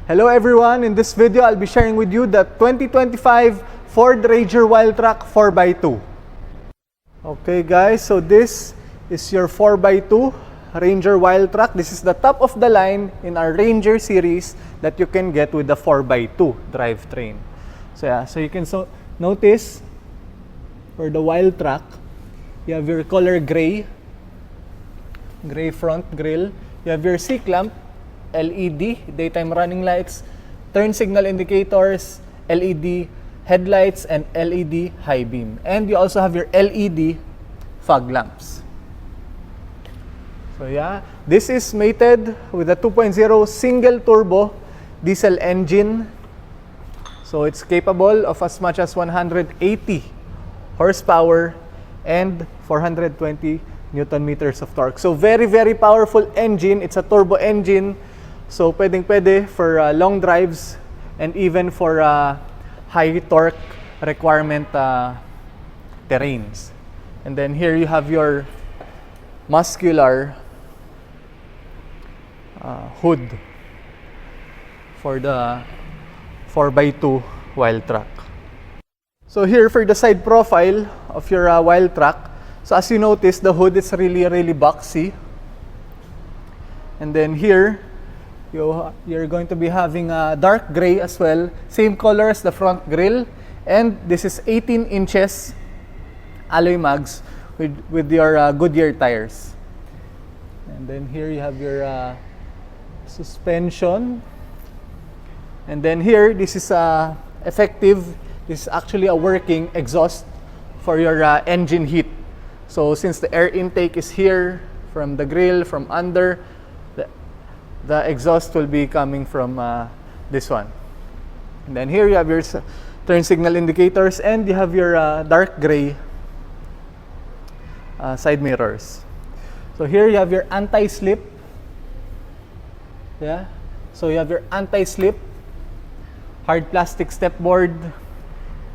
Hello everyone, in this video I'll be sharing with you the 2025 Ford Ranger WILDTRAK 4x2. Okay guys, so this is your 4x2 Ranger WILDTRAK. This is the top of the line in our Ranger series that you can get with the 4x2 drivetrain. So you can notice for the WILDTRAK, you have your color gray front grille. You have your C-clamp, LED, daytime running lights, turn signal indicators, LED headlights, and LED high beam. And you also have your LED fog lamps. So yeah, this is mated with a 2.0 single turbo diesel engine. So it's capable of as much as 180 horsepower and 420 Newton meters of torque. So very powerful engine. It's a turbo engine. So pwede for long drives and even for high torque requirement terrains. And then here you have your muscular hood for the 4x2 WILDTRAK. So here for the side profile of your WILDTRAK, so as you notice, the hood is really boxy. And then here, you're going to be having a dark gray as well, same color as the front grille. And this is 18 inches alloy mags with your Goodyear tires. And then here you have your suspension. And then here, this is effective. This is actually a working exhaust for your engine heat. So since the air intake is here from the grille, from under, the exhaust will be coming from this one. And then here you have your turn signal indicators, and you have your dark gray side mirrors. So here you have your anti-slip. Yeah. So you have your anti-slip hard plastic stepboard.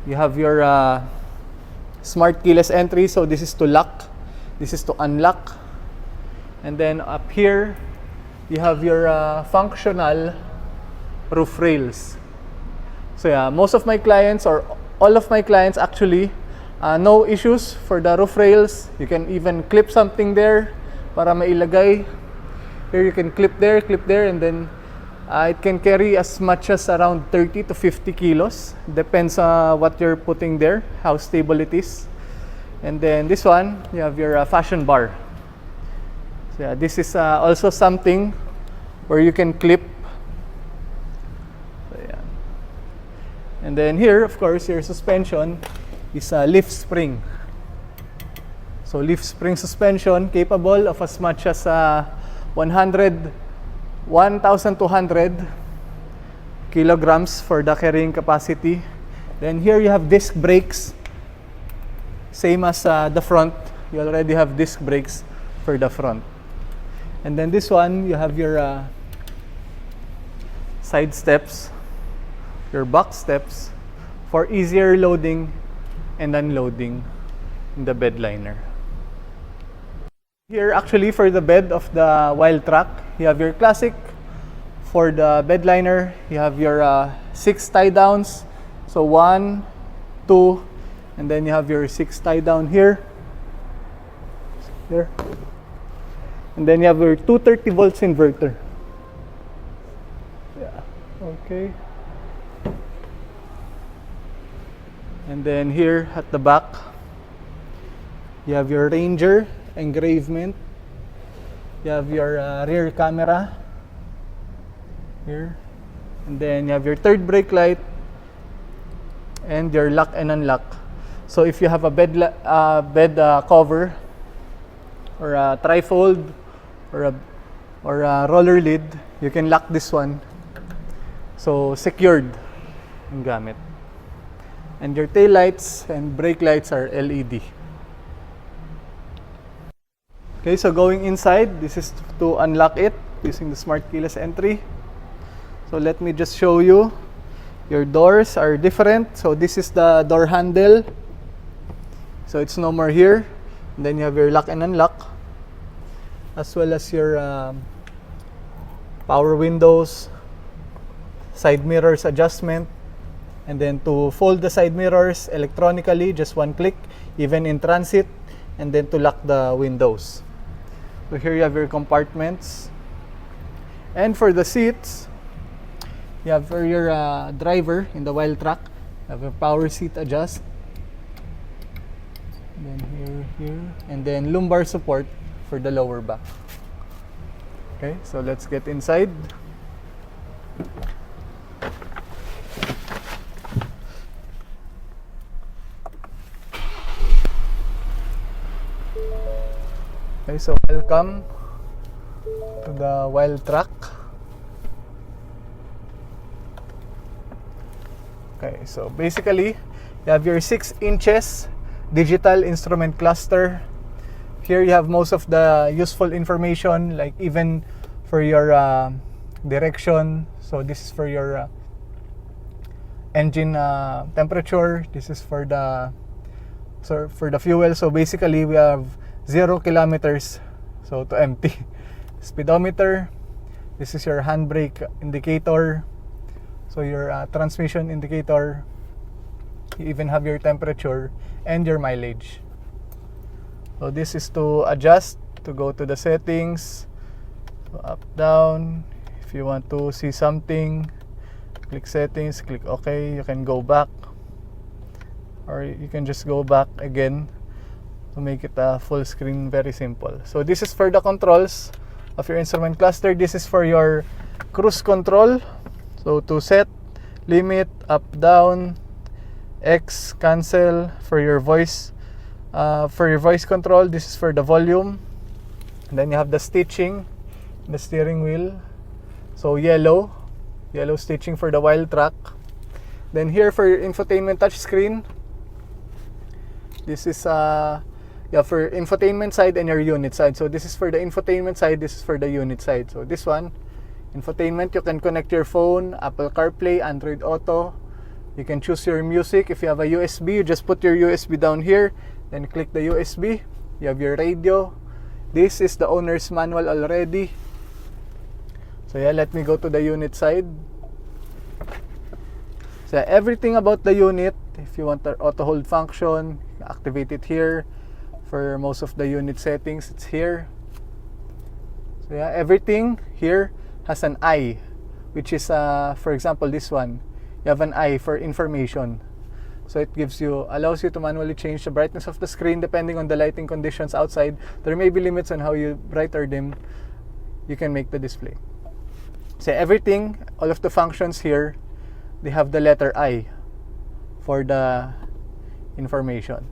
You have your smart keyless entry. So this is to lock. This is to unlock. And then up here, you have your functional roof rails. So yeah, most of my clients, or all of my clients actually, no issues for the roof rails. You can even clip something there para mailagay. Here you can clip there, and then it can carry as much as around 30 to 50 kilos. Depends on what you're putting there, how stable it is. And then this one, you have your fashion bar. So yeah, this is also something where you can clip. So yeah. And then here, of course, your suspension is a leaf spring. So leaf spring suspension, capable of as much as 1,200 kilograms for the carrying capacity. Then here you have disc brakes, same as the front. You already have disc brakes for the front. And then this one, you have your side steps, your box steps for easier loading and unloading in the bed liner. Here actually for the bed of the WILDTRAK, you have your classic. For the bed liner, you have your 6 tie downs. So 1, 2, and then you have your 6 tie down here. Here. And then you have your 230 volts inverter. Yeah, okay. And then here at the back, you have your Ranger engravement. You have your rear camera here. And then you have your third brake light and your lock and unlock. So if you have a bed cover or a trifold or a roller lid, you can lock this one. So secured yung gamit. And your tail lights and brake lights are LED. Okay, so going inside, this is to unlock it using the smart keyless entry. So let me just show you. Your doors are different. So this is the door handle. So it's no more here. And then you have your lock and unlock, as well as your power windows, side mirrors adjustment, and then to fold the side mirrors electronically, just one click, even in transit, and then to lock the windows. So here you have your compartments. And for the seats, you have for your driver in the WILDTRAK, you have a power seat adjust. And then here, and then lumbar support for the lower back. Okay, so let's get inside. Okay, so welcome to the WILDTRAK. Okay, so basically, you have your 6 inches digital instrument cluster. Here you have most of the useful information, like even for your direction. So this is for your engine temperature. This is for the fuel. So basically, we have 0 kilometers, so to empty. Speedometer. This is your handbrake indicator. So your transmission indicator. You even have your temperature and your mileage. So this is to adjust, to go to the settings. So up, down. If you want to see something, click settings, click OK. You can go back, or you can just go back again to make it a full screen. Very simple. So this is for the controls of your instrument cluster. This is for your cruise control. So to set, limit, up, down, X, cancel. For your voice control, this is for the volume. And then you have the stitching, the steering wheel. So yellow stitching for the WILDTRAK. Then here for your infotainment touchscreen, this is for infotainment side and your unit side. So this is for the infotainment side, this is for the unit side. So this one, infotainment, you can connect your phone, Apple CarPlay, Android Auto. You can choose your music. If you have a USB, you just put your USB down here, then click the USB. You have your radio. This is the owner's manual already. So yeah, let me go to the unit side. So everything about the unit, if you want the auto hold function, activate it here. For most of the unit settings, it's here. So yeah, everything here has an eye, which is for example this one, you have an eye for information. So it allows you to manually change the brightness of the screen depending on the lighting conditions outside. There may be limits on how you bright or dim you can make the display. So everything, all of the functions here, they have the letter I for the information.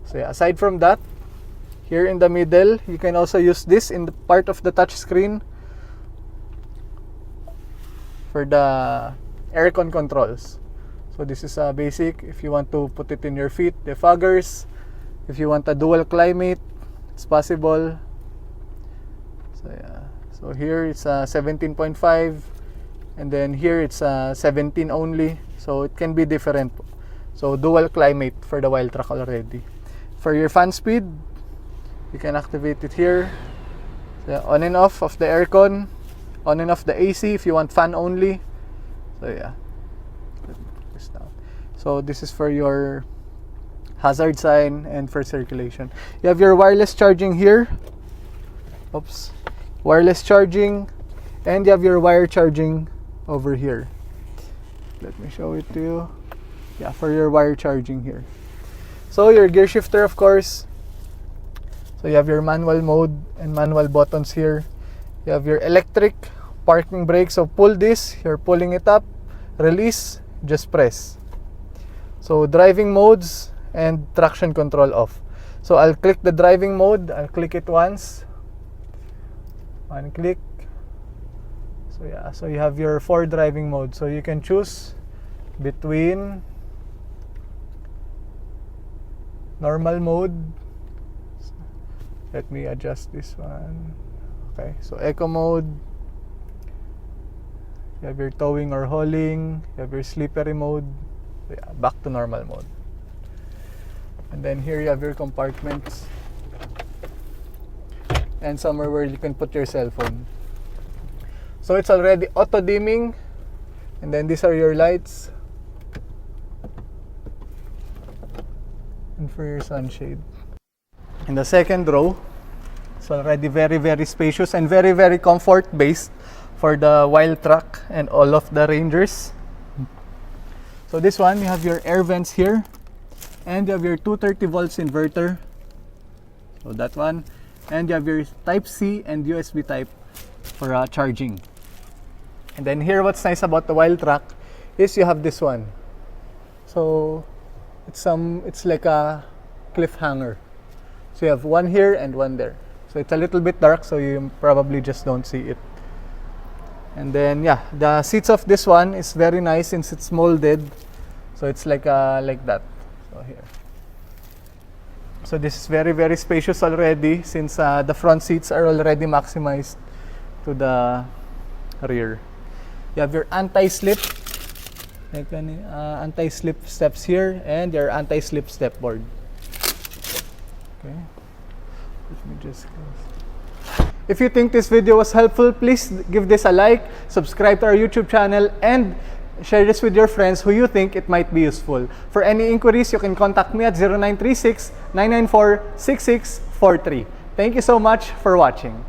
So yeah, aside from that, here in the middle, you can also use this in the part of the touch screen for the aircon controls. So this is a basic. If you want to put it in your feet, defoggers. If you want a dual climate, it's possible. So yeah. So here it's 17.5, and then here it's 17 only. So it can be different. So dual climate for the WILDTRAK already. For your fan speed, you can activate it here. So on and off of the aircon, on and off the AC if you want fan only. So yeah. Let me put this down. So this is for your hazard sign and for circulation. You have your wireless charging here. Oops. Wireless charging, and you have your wire charging over here. Let me show it to you. Yeah, for your wire charging here. So your gear shifter, of course. So you have your manual mode and manual buttons here. You have your electric parking brake. So pull this, you're pulling it up. Release, just press. So driving modes and traction control off. So I'll click the driving mode. I'll click it once. One click. So yeah, so you have your 4 driving modes. So you can choose between normal mode. Let me adjust this one. Okay, so eco mode. You have your towing or hauling. You have your slippery mode. So yeah, back to normal mode. And then here you have your compartments. And somewhere where you can put your cell phone. So it's already auto dimming, And then these are your lights. And for your sunshade. In the second row, it's already very spacious and very comfort based for the WILDTRAK and all of the Rangers. So this one, you have your air vents here, and you have your 230 volts inverter. So that one, and you have your Type C and USB Type for charging. And then here, what's nice about the WILDTRAK is you have this one. So it's like a cliffhanger. So you have one here and one there. So it's a little bit dark, so you probably just don't see it. And then yeah, the seats of this one is very nice since it's molded. So it's like that. So here. So this is very spacious already since the front seats are already maximized to the rear. You have your anti-slip, like anti-slip steps here, and your anti-slip step board. Okay. Let me just close. If you think this video was helpful, please give this a like, subscribe to our YouTube channel, and share this with your friends who you think it might be useful. For any inquiries, you can contact me at 0936-994-6643. Thank you so much for watching.